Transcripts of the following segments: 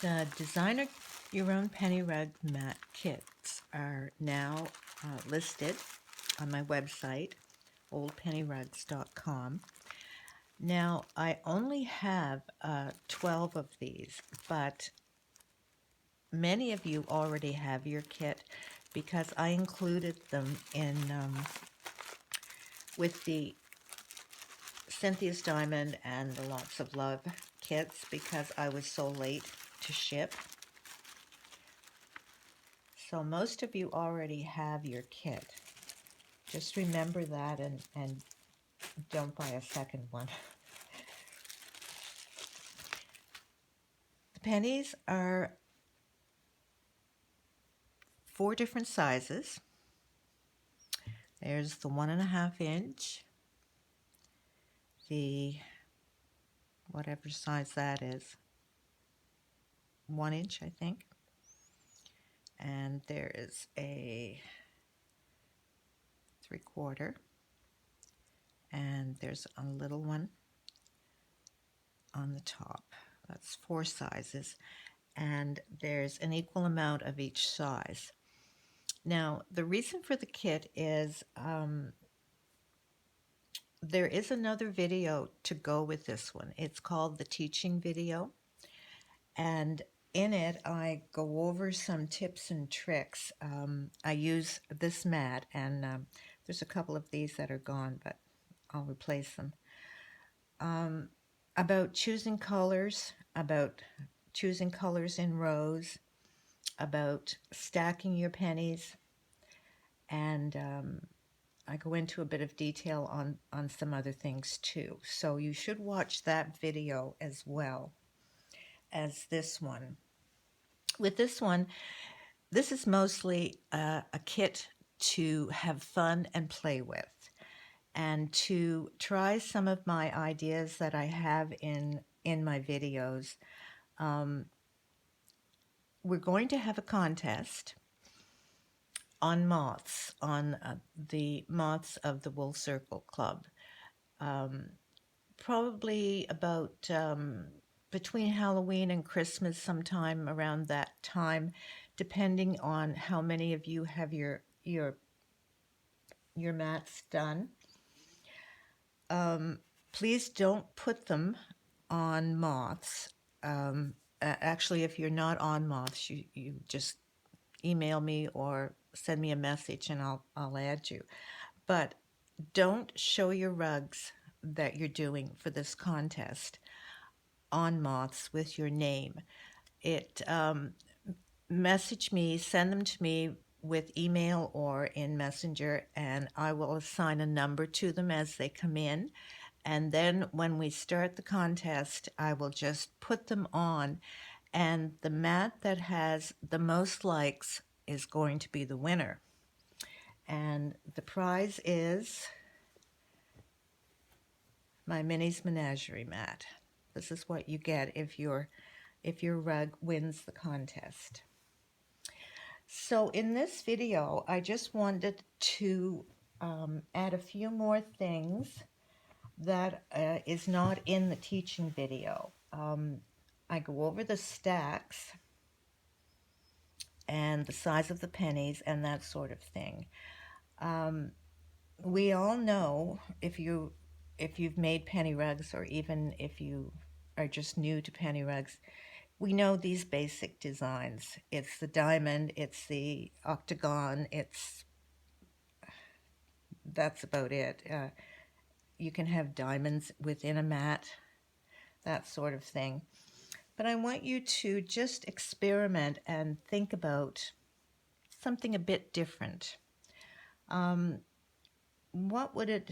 The designer your own penny rug mat kits are now listed on my website, oldpennyrugs.com. Now, I only have 12 of these, but many of you already have your kit because I included them in with the Cynthia's Diamond and the Lots of Love kits because I was so late to ship. So most of you already have your kit. Just remember that and don't buy a second one. The pennies are 4 different sizes. There's the 1.5 inch, the whatever size that is, 1 inch, I think. And there is a 3/4, and there's a little one on the top. That's 4 sizes, and there's an equal amount of each size. Now, the reason for the kit is there is another video to go with this one. It's called the teaching video, and in it I go over some tips and tricks. I use this mat, and there's a couple of these that are gone, but I'll replace them. About choosing colors, about choosing colors in rows, about stacking your pennies, and I go into a bit of detail on some other things too. So you should watch that video as well as this one. With this one, this is mostly a kit to have fun and play with, and to try some of my ideas that I have in my videos. We're going to have a contest on moths, on the moths of the Wool Circle Club. Probably about between Halloween and Christmas, sometime around that time, depending on how many of you have your mats done. Please don't put them on moths. Actually, if you're not on moths, you just email me or send me a message and I'll add you. But don't show your rugs that you're doing for this contest on moths with your name. It message me, send them to me with email or in Messenger, and I will assign a number to them as they come in. And then when we start the contest, I will just put them on, and the mat that has the most likes is going to be the winner. And the prize is my Minnie's Menagerie mat. This is what you get if your rug wins the contest. So in this video, I just wanted to add a few more things that is not in the teaching video. I go over the stacks and the size of the pennies and that sort of thing. We all know, if you've made penny rugs, or even if you are just new to penny rugs, we know these basic designs. It's the diamond, it's the octagon, that's about it. You can have diamonds within a mat, that sort of thing. But I want you to just experiment and think about something a bit different. What would it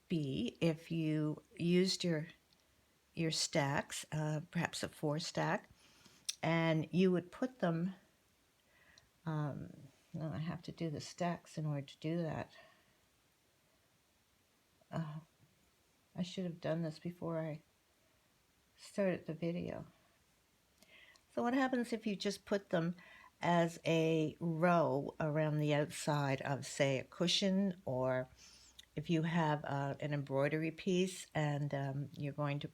be if you used your stacks, perhaps a 4 stack, and you would put them, no, I have to do the stacks in order to do that. I should have done this before I started the video. So what happens if you just put them as a row around the outside of, say, a cushion, or if you have an embroidery piece and you're going to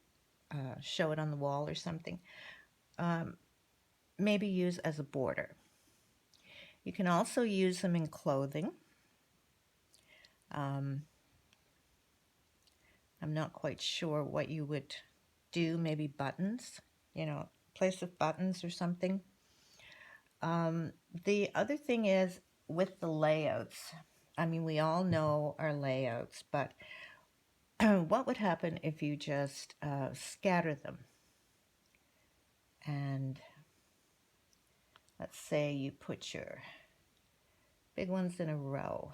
show it on the wall or something. maybe use as a border. You can also use them in clothing. I'm not quite sure what you would do, maybe buttons, place of buttons or something. The other thing is with the layouts. I mean, we all know our layouts, but what would happen if you just scatter them? And let's say you put your big ones in a row.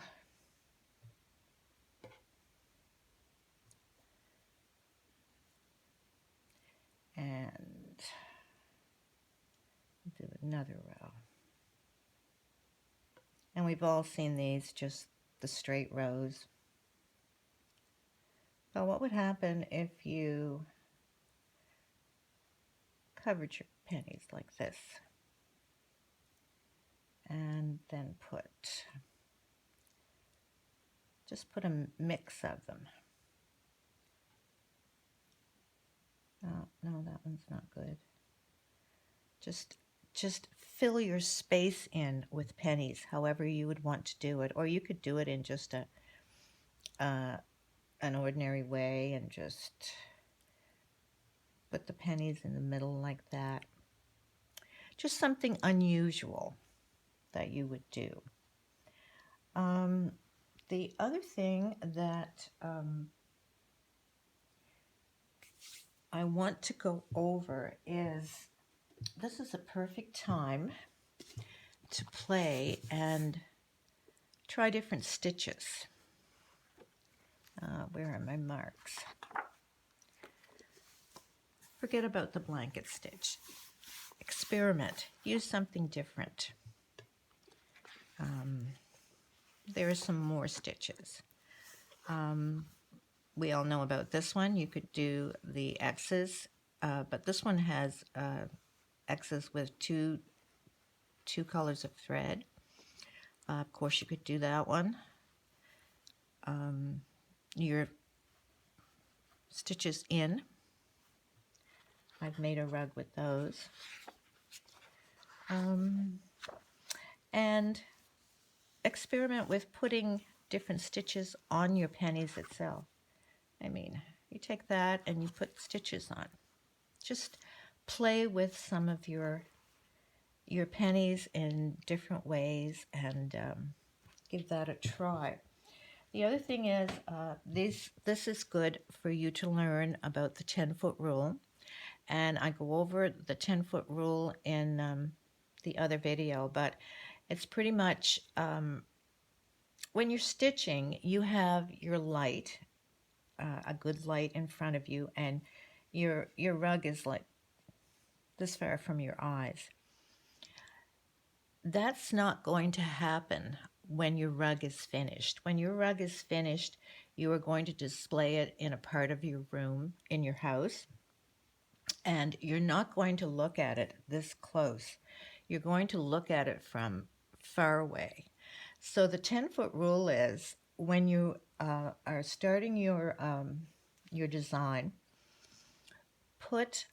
And do another row. And we've all seen these, just the straight rows. But what would happen if you covered your pennies like this? And then just put a mix of them. Oh, no, that one's not good. Just fill your space in with pennies, however you would want to do it. Or you could do it in just an ordinary way and just put the pennies in the middle like that. Just something unusual that you would do. The other thing that I want to go over is, this is a perfect time to play and try different stitches. Where are my marks? Forget about the blanket stitch. Experiment. Use something different. There are some more stitches. We all know about this one. You could do the X's, but this one has X's with two colors of thread. Of course, you could do that one. Your stitches in. I've made a rug with those. And experiment with putting different stitches on your pennies itself. I mean, you take that and you put stitches on. Just play with some of your pennies in different ways and give that a try. The other thing is, this is good for you to learn about the 10-foot rule. And I go over the 10-foot rule in the other video, but it's pretty much when you're stitching, you have your light, a good light in front of you, and your rug is like this far from your eyes. That's not going to happen when your rug is finished. When your rug is finished, you are going to display it in a part of your room in your house, and you're not going to look at it this close. You're going to look at it from far away. So the 10-foot rule is, when you are starting your design, put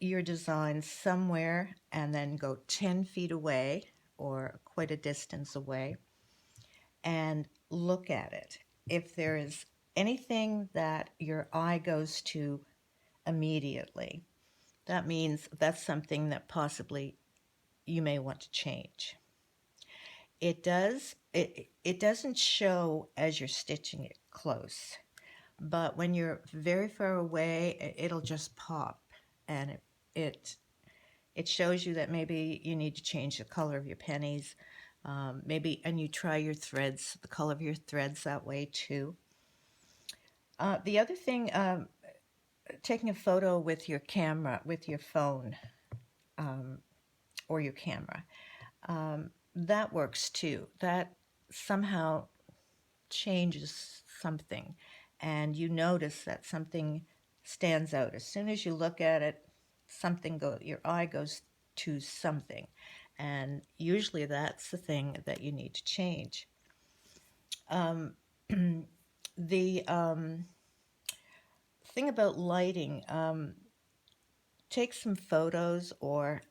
your design somewhere and then go 10 feet away or quite a distance away and look at it. If there is anything that your eye goes to immediately, that means that's something that possibly you may want to change. It doesn't show as you're stitching it close, but when you're very far away, it'll just pop, and it shows you that maybe you need to change the color of your pennies, maybe, and you try your threads, the color of your threads that way too. The other thing, taking a photo with your camera, with your phone, or your camera, that works too. That somehow changes something, and you notice that something stands out. As soon as you look at it, your eye goes to something, and usually that's the thing that you need to change. The thing about lighting, take some photos or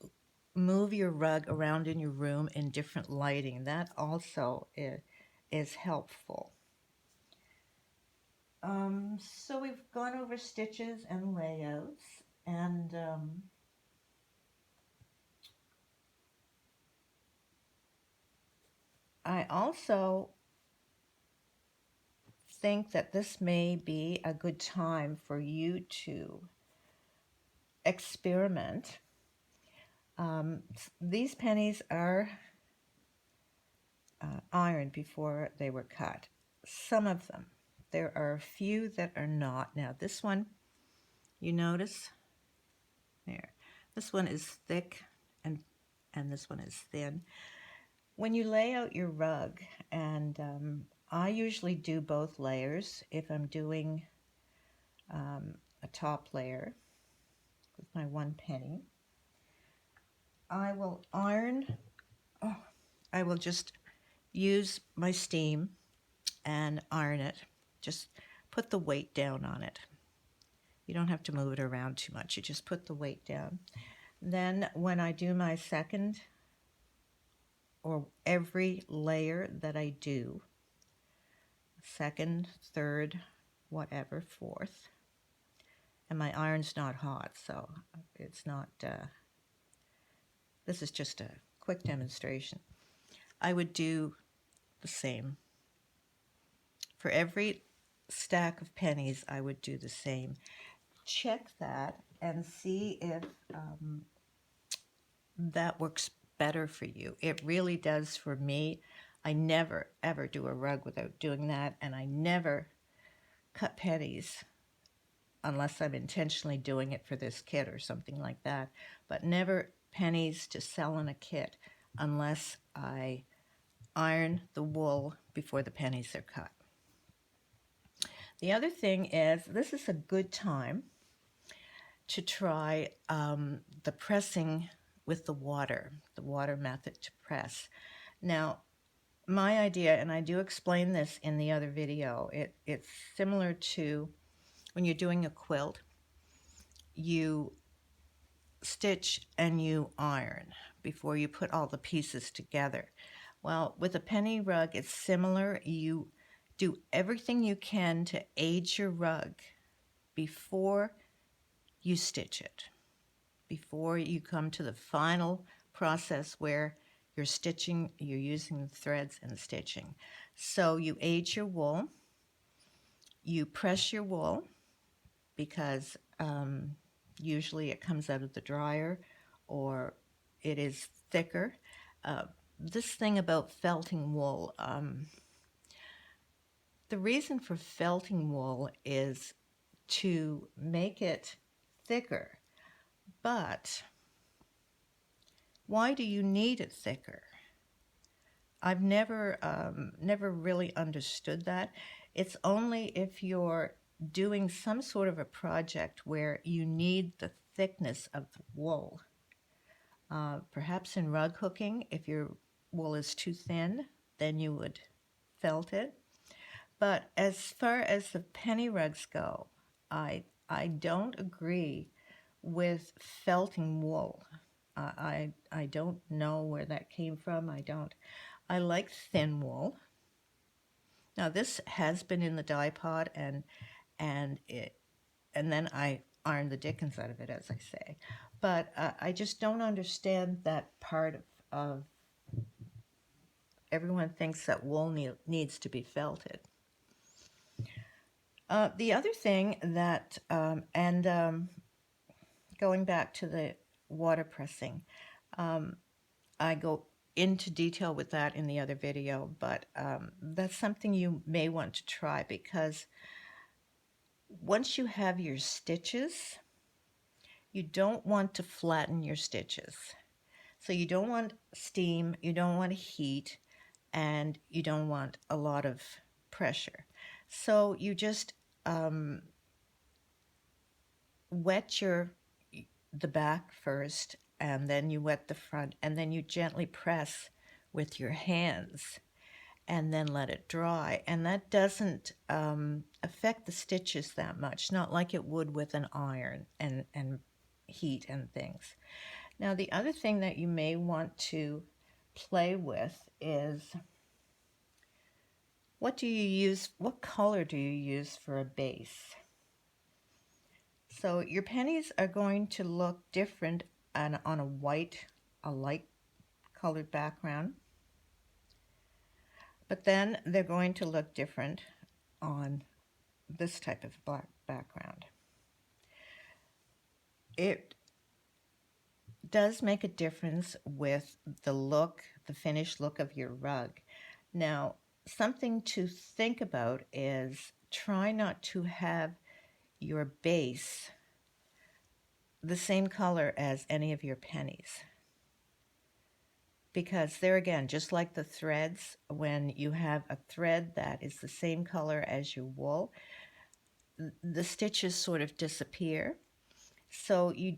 move your rug around in your room in different lighting. That also is helpful. So we've gone over stitches and layouts, and I also think that this may be a good time for you to experiment. These pennies are ironed before they were cut. Some of them. There are a few that are not. Now this one, you notice there. This one is thick and this one is thin. When you lay out your rug, and I usually do both layers if I'm doing a top layer with my 1 penny. I will iron, I will just use my steam and iron it. Just put the weight down on it. You don't have to move it around too much. You just put the weight down. Then when I do my second, or every layer that I do, second, third, whatever, fourth, and my iron's not hot, so it's not, this is just a quick demonstration. I would do the same. For every stack of pennies, I would do the same. Check that and see if that works better for you. It really does for me. I never, ever do a rug without doing that, and I never cut pennies unless I'm intentionally doing it for this kit or something like that, but never pennies to sell in a kit unless I iron the wool before the pennies are cut. The other thing is, this is a good time to try the pressing with the water method to press. Now, my idea, and I do explain this in the other video, it's similar to when you're doing a quilt. You stitch and you iron before you put all the pieces together. Well, with a penny rug, it's similar. You do everything you can to age your rug before you stitch it, before you come to the final process where you're stitching, you're using the threads and stitching. So you age your wool, you press your wool, because usually it comes out of the dryer or it is thicker. This thing about felting wool, the reason for felting wool is to make it thicker. But why do you need it thicker? I've never really understood that. It's only if you're doing some sort of a project where you need the thickness of the wool. Perhaps in rug hooking, if your wool is too thin, then you would felt it. But as far as the penny rugs go, I don't agree with felting wool. I don't know where that came from. I like thin wool. Now this has been in the dye pot, and then I iron the dickens out of it, as I say. But I just don't understand that part of everyone thinks that wool needs to be felted. The other thing that, going back to the water pressing, I go into detail with that in the other video, but that's something you may want to try, because once you have your stitches, you don't want to flatten your stitches. So you don't want steam, you don't want heat, and you don't want a lot of pressure. So you just wet the back first, and then you wet the front, and then you gently press with your hands and then let it dry. And that doesn't affect the stitches that much, not like it would with an iron and heat and things. Now, the other thing that you may want to play with is, what do you use, what color do you use for a base? So your pennies are going to look different on a light colored background, but then they're going to look different on this type of black background. It does make a difference with the look, the finished look of your rug. Now, something to think about is try not to have your base the same color as any of your pennies. Because there again, just like the threads, when you have a thread that is the same color as your wool, the stitches sort of disappear. So you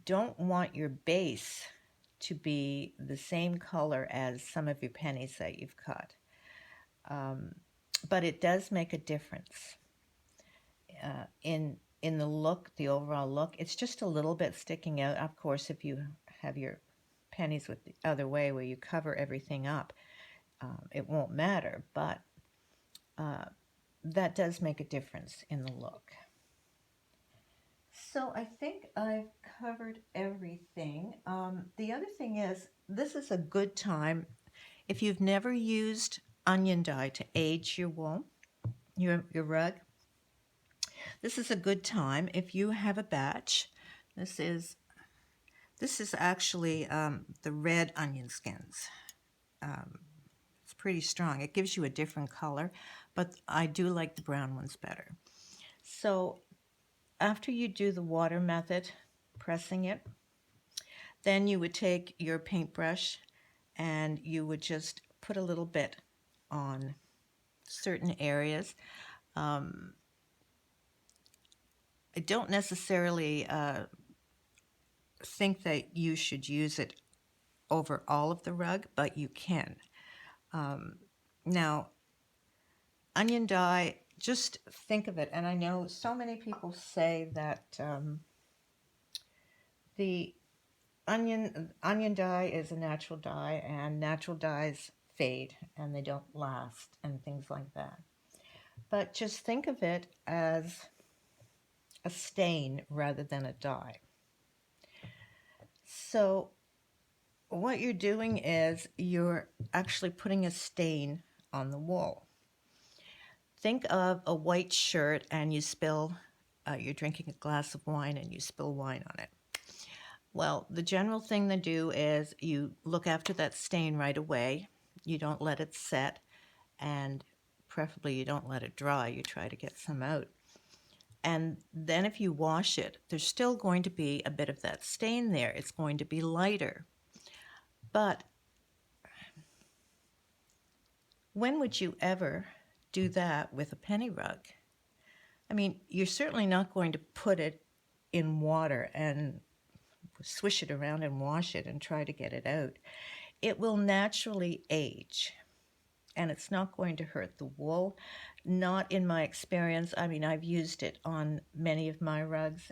don't want your base to be the same color as some of your pennies that you've cut. But it does make a difference in the look, the overall look. It's just a little bit sticking out. Of course, if you have your pennies with the other way where you cover everything up, it won't matter, but that does make a difference in the look. So I think I've covered everything. The other thing is, this is a good time if you've never used onion dye to age your wool, your rug. This is a good time if you have a batch. This is actually the red onion skins. It's pretty strong. It gives you a different color, but I do like the brown ones better. So after you do the water method, pressing it, then you would take your paintbrush and you would just put a little bit on certain areas. I don't necessarily think that you should use it over all of the rug, but you can. Now, onion dye, just think of it, and I know so many people say that the onion dye is a natural dye, and natural dyes fade and they don't last and things like that. But just think of it as a stain rather than a dye. So what you're doing is you're actually putting a stain on the wool. Think of a white shirt and you spill, you're drinking a glass of wine and you spill wine on it. Well, the general thing to do is you look after that stain right away. You don't let it set, and preferably you don't let it dry. You try to get some out. And then if you wash it, there's still going to be a bit of that stain there. It's going to be lighter. But when would you ever do that with a penny rug? I mean, you're certainly not going to put it in water and swish it around and wash it and try to get it out. It will naturally age, and it's not going to hurt the wool. Not in my experience. I mean, I've used it on many of my rugs.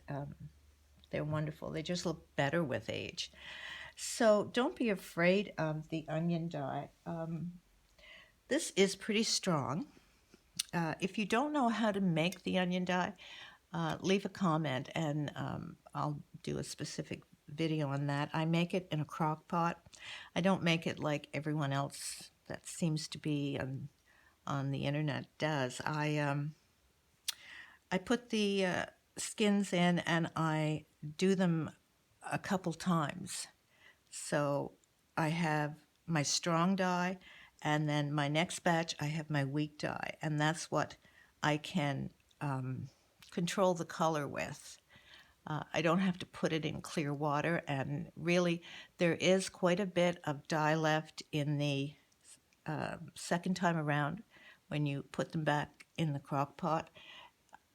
They're wonderful. They just look better with age. So don't be afraid of the onion dye. This is pretty strong. If you don't know how to make the onion dye, leave a comment and I'll do a specific video on that. I make it in a crock pot. I don't make it like everyone else that seems to be on the internet does. I put the skins in and I do them a couple times. So I have my strong dye, and then my next batch I have my weak dye, and that's what I can control the color with. I don't have to put it in clear water, and really there is quite a bit of dye left in the second time around when you put them back in the crock pot.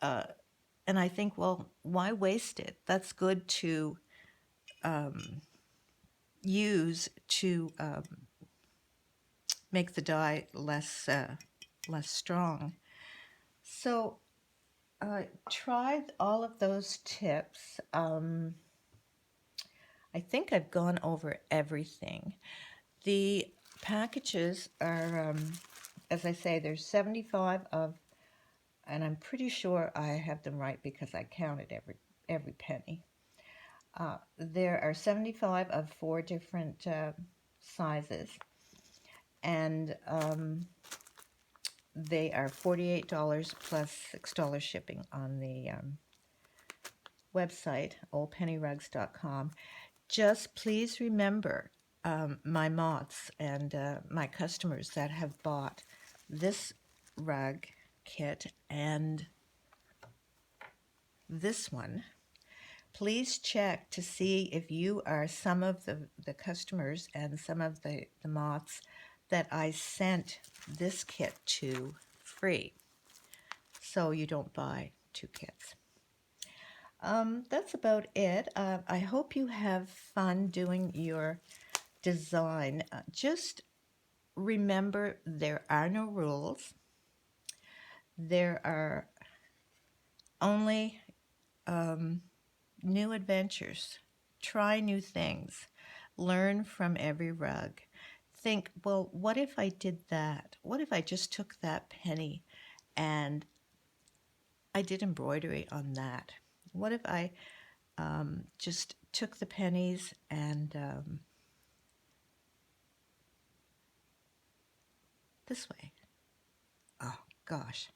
And I think, well, why waste it? That's good to use to make the dye less strong. So try all of those tips. I think I've gone over everything. The packages are, as I say, there's 75 of, and I'm pretty sure I have them right because I counted every penny. There are 75 of 4 different sizes, and they are $48 plus $6 shipping on the website, oldpennyrugs.com. Just please remember my moths and my customers that have bought this rug kit and this one. Please check to see if you are some of the customers and some of the moths that I sent this kit to free, so you don't buy 2 kits. That's about it. I hope you have fun doing your design. Just remember there are no rules. There are only new adventures. Try new things. Learn from every rug. Think, well, what if I did that? What if I just took that penny and I did embroidery on that? What if I just took the pennies and this way? Oh, gosh.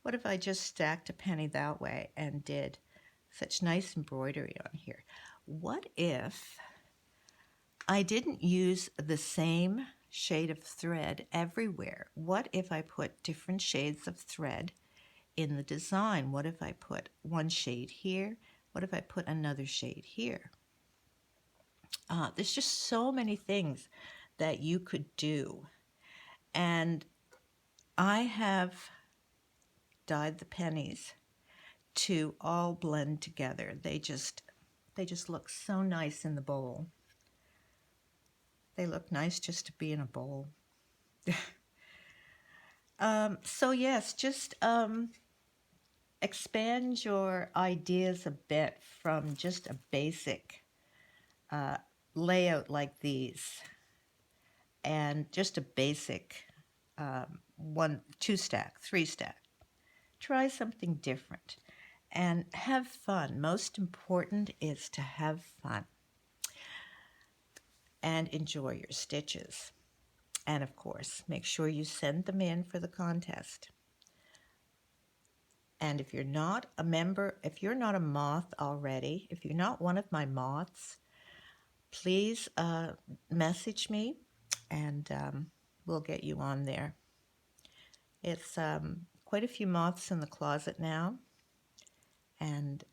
What if I just stacked a penny that way and did such nice embroidery on here? What if I didn't use the same shade of thread everywhere? What if I put different shades of thread in the design? What if I put one shade here? What if I put another shade here? There's just so many things that you could do. And I have dyed the pennies to all blend together. They just look so nice in the bowl. They look nice just to be in a bowl. So yes, just expand your ideas a bit from just a basic layout like these and just a basic 1, 2 stack, 3 stack. Try something different and have fun. Most important is to have fun and enjoy your stitches. And of course, make sure you send them in for the contest. And if you're not a member, if you're not a moth already, if you're not one of my moths, please message me and we'll get you on there. It's quite a few moths in the closet now, and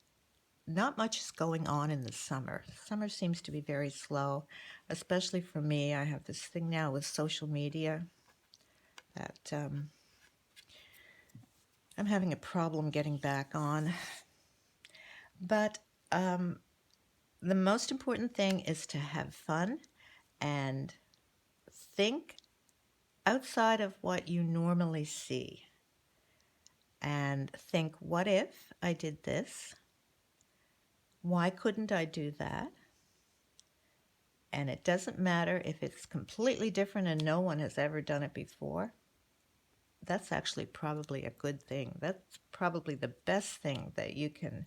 not much is going on in the summer. Summer seems to be very slow, especially for me. I have this thing now with social media that I'm having a problem getting back on. But the most important thing is to have fun and think outside of what you normally see. And think, what if I did this? Why couldn't I do that? And it doesn't matter if it's completely different and no one has ever done it before. That's actually probably a good thing. That's probably the best thing that you can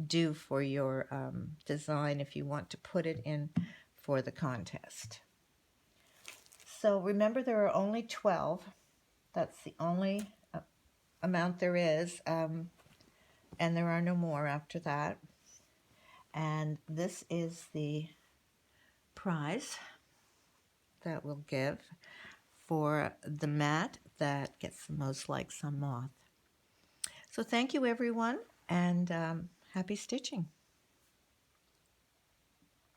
do for your design if you want to put it in for the contest. So remember, there are only 12. That's the only amount there is, and there are no more after that. And this is the prize that we'll give for the mat that gets the most likes on Moth. So thank you, everyone, and happy stitching.